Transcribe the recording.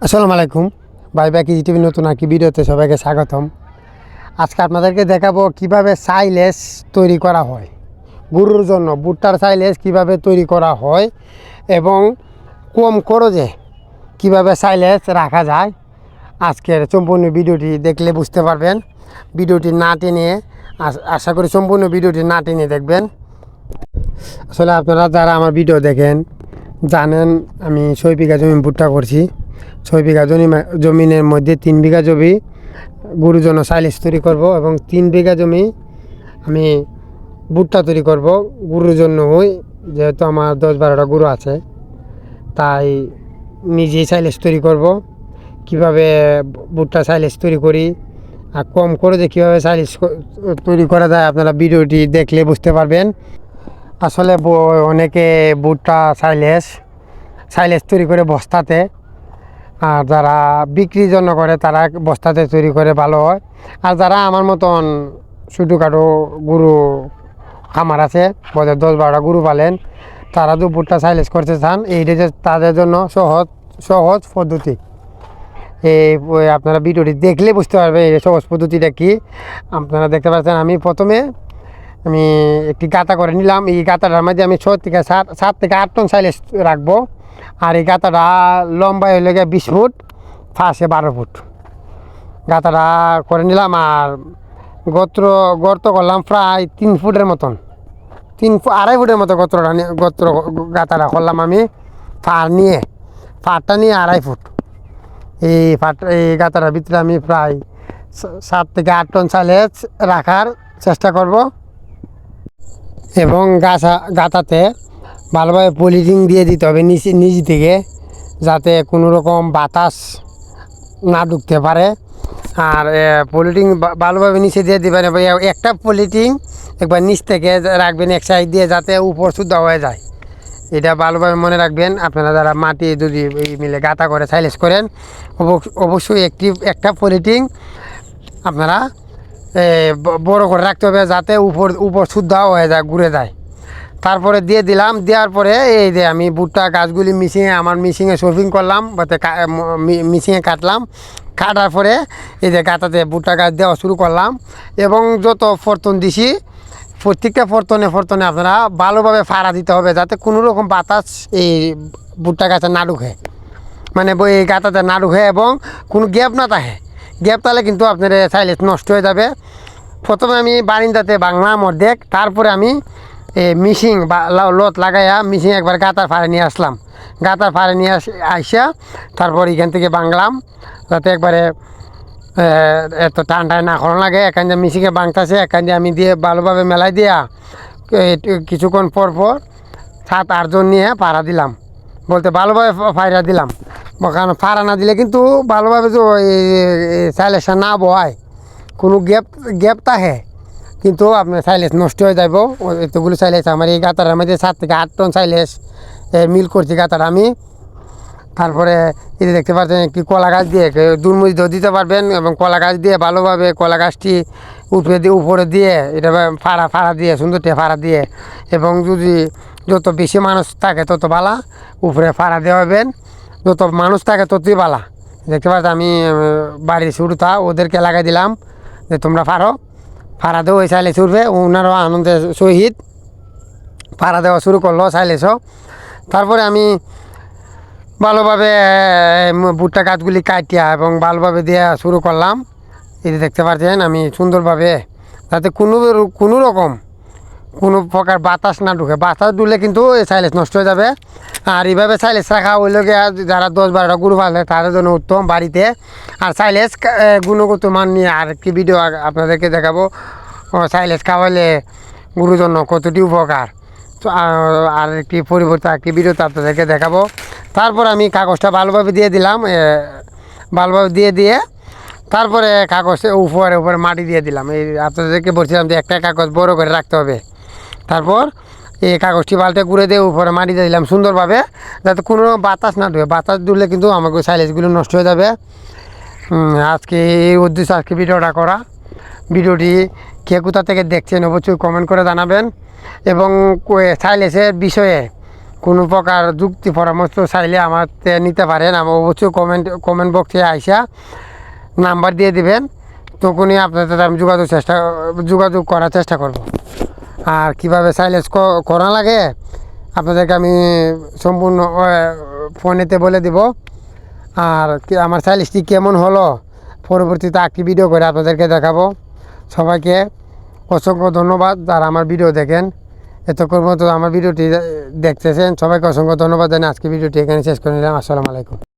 আসসালামু আলাইকুম ভাই বাকি টিভি নতুন আর কি ভিডিওতে সবাইকে স্বাগতম। আজকে আপনাদেরকে দেখাবো কিভাবে সাইলেজ তৈরি করা হয়, গরুর জন্য ভুট্টার সাইলেজ কিভাবে তৈরি করা হয় এবং কম খরচে কিভাবে সাইলেজ রাখা যায়। আজকের সম্পূর্ণ ভিডিওটি দেখলে বুঝতে পারবেন। ভিডিওটি না টেনে আশা করি সম্পূর্ণ ভিডিওটি না টেনে দেখবেন। আসলে আপনারা যারা আমার ভিডিও দেখেন জানেন আমি 6 বিঘা জমি ভুট্টা করছি। 6 বিঘা জমিনের মধ্যে 3 বিঘা জমি গরুর জন্য সাইলেজ তৈরি করব এবং 3 বিঘা জমি আমি ভুট্টা তৈরি করব গরুর জন্য। যেহেতু আমার 10-12টা গরু আছে তাই নিজেই সাইলেজ তৈরি করব। কিভাবে ভুট্টা সাইলেজ তৈরি করি আর কম করে যে কীভাবে সাইলেজ তৈরি করা যায় আপনারা ভিডিওটি দেখলে বুঝতে পারবেন। আসলে অনেকে ভুট্টা সাইলেজ তৈরি করে বস্তাতে, আর যারা বিক্রির জন্য করে তারা বস্তাতে তৈরি করে ভালো হয়। আর যারা আমার মতন ছোটোখাটো গরু খামার আছে, বোধহয় 10-12টা গরু পালেন, তারা তো ভুট্টা সাইলেজ করতে চান, এইটা যে তাদের জন্য সহজ পদ্ধতি। আপনারা ভিডিওটি দেখলে বুঝতে পারবেন এই সহজ পদ্ধতিটা কি। আপনারা দেখতে পাচ্ছেন আমি প্রথমে একটি গাঁথা করে নিলাম। এই গাঁথাটার মধ্যে আমি 7 থেকে 8 টন সাইলেজ রাখবো। আর এই গাঁথাটা লম্বায় হলে 20 ফুট, ফাঁসে 12 ফুট গাঁথাটা করে নিলাম। আর গর্ত করলাম প্রায় 3 ফুটের মতন, 2.5 ফুটের মতো গাঁথাটা করলাম আমি। ফাটটা নিয়ে 2.5 ফুট। এই গাঁথাটার ভিতরে আমি প্রায় 7 থেকে 8 টন সাইলেজ রাখার চেষ্টা করব। এবং গাঁথাতে ভালোভাবে পলিথিন দিয়ে দিতে হবে নিচ থেকে, যাতে কোনো রকম বাতাস না ঢুকতে পারে। আর পলিথিন ভালোভাবে নিচে দিয়ে দিবেন। একটা পলিথিন একবার নিচ থেকে রাখবেন এক সাইড দিয়ে, যাতে উপর শুদ্ধ হয়ে যায়। এটা ভালোভাবে মনে রাখবেন। আপনারা যারা মাটি যদি মিলে গাঁথা করে সাইলেজ করেন, অবশ্যই একটা পলিথিন আপনারা বড় করে রাখতে হবে, যাতে উপর শুদ্ধ হয়ে যায়, ঘুরে যায়। তারপরে দিয়ে দিলাম। দেওয়ার পরে এই যে আমি ভুট্টা গাছগুলি মিশিংয়ে শর্পিং করলাম, মিশিংয়ে কাটার পরে এই যে গাঁথাতে ভুট্টা গাছ দেওয়া শুরু করলাম। এবং যত ফর্তন দিছি প্রত্যেকটা ফর্তনে আপনারা ভালোভাবে ফাড়া দিতে হবে, যাতে কোনো রকম বাতাস এই ভুট্টা গাছে না ঢুকে, মানে এই গাঁথাতে না ঢুকে এবং কোনো গ্যাপ না থাকে। গ্যাপ তাহলে কিন্তু আপনার সাইলেজ নষ্ট হয়ে যাবে। প্রথমে আমি বারিন্দাতে বাংলাম অর্ধেক, তারপরে আমি মিশিং বা লত লাগাইয়া মিশিং একবার গাঁথার ফাড়ে নিয়ে আসলাম। গাঁথার ফাড়ে নিয়ে আইসা তারপর এখান থেকে বাংলাম, যাতে একবারে এত টানটায় না করানো লাগে। এখান দিয়ে মিশিংয়ে বাংতাছে, এখান দিয়ে আমি দিয়ে ভালোভাবে মেলাই দিয়া কিছুক্ষণ পর 7-8 জন নিয়ে পাড়া দিলাম, বলতে ভালোভাবে ফাইরা দিলাম। কারণ ফাড়া না দিলে কিন্তু ভালোভাবে তো সাইলেজটা না বয়, কোনো গ্যাপ থাকে কিন্তু আপনার সাইলেজ নষ্ট হয়ে যাব। এতগুলো সাইলেজ আমার এই গাঁথাটার মধ্যে 7 থেকে 8 টন সাইলেজ মিল করছি গাঁথাটা আমি। তারপরে এটা দেখতে পাচ্ছেন একটি কলা গাছ দিয়ে দুর্মুজ দিতে পারবেন, এবং কলা গাছ দিয়ে ভালোভাবে কলা গাছটি উপরে দিয়ে এটা ফাড়া দিয়ে সুন্দরটি ফাড়া দিয়ে, এবং যদি যত বেশি মানুষ থাকে তত ভালো, উপরে ফাড়া দেওয়া হবেন। যত মানুষ থাকে ততই ভালো। দেখতে পাচ্ছেন আমি বাড়ির শুরুটা ওদেরকে লাগাই দিলাম যে তোমরা ফাড়া দেও, ওই সাইলেজ উঠবে। ওনারাও আনন্দের সহিত ফাড়া দেওয়া শুরু করলো সাইলেজও। তারপরে আমি ভালোভাবে ভুট্টা গাছগুলি কাটিয়া এবং ভালোভাবে দেওয়া শুরু করলাম। এই দেখতে পাচ্ছেন আমি সুন্দরভাবে, যাতে কোনো রকম কোনো প্রকার বাতাস না ঢুকে। বাতাস ঢুকলে কিন্তু এই সাইলেজ নষ্ট হয়ে যাবে। আর এইভাবে সাইলেজ রাখা হইলে যারা 10-12টা গরু পালে তাদের জন্য উত্তম বাড়িতে। আর সাইলেজ গুণগত মান নিয়ে আর একটি ভিডিও আপনাদেরকে দেখাবো, সাইলেজ খাওয়াইলে গরুর জন্য কতটি উপকার। তো আর একটি পরিবর্তে একটি ভিডিওতে আপনাদেরকে দেখাবো। তারপর আমি কাগজটা ভালোভাবে দিয়ে দিলাম, ভালোভাবে দিয়ে তারপরে কাগজে উপরে মাটি দিয়ে দিলাম। এই আপনাদেরকে বলছিলাম যে একটা কাগজ বড় করে রাখতে হবে। তারপর এই কাগজটি বালতে ঘুরে দিয়ে উপরে মাটি দিয়ে দিলাম সুন্দরভাবে, যাতে কোনো বাতাস না ঢুকে। বাতাস ঢুকলে কিন্তু আমাকে সাইলেজগুলো নষ্ট হয়ে যাবে। আজকে এই উদ্দেশ্যে আজকে ভিডিওটা করা। ভিডিওটি কে কোথা থেকে দেখছেন অবশ্যই কমেন্ট করে জানাবেন। এবং সাইলেজের বিষয়ে কোনো প্রকার যুক্তি পরামর্শ চাইলে আমার নিতে পারেন। আমি অবশ্যই কমেন্ট বক্সে আইসা নাম্বার দিয়ে দিবেন, তখনই আপনাদের সাথে আমি যোগাযোগ করার চেষ্টা করব। আর কীভাবে সাইলেন্স করা লাগে আপনাদেরকে আমি সম্পূর্ণ ফোনেতে বলে দিব। আর আমার সাইলেন্সটি কেমন হলো পরবর্তীতে একটি ভিডিও করে আপনাদেরকে দেখাবো। সবাইকে অসংখ্য ধন্যবাদ যারা আমার ভিডিও দেখেন, এতক্ষণ মতো আমার ভিডিওটি দেখতেছেন। সবাইকে অসংখ্য ধন্যবাদ জানিয়ে আজকে ভিডিওটি এখানে শেষ করে নিলাম। আসসালামু আলাইকুম।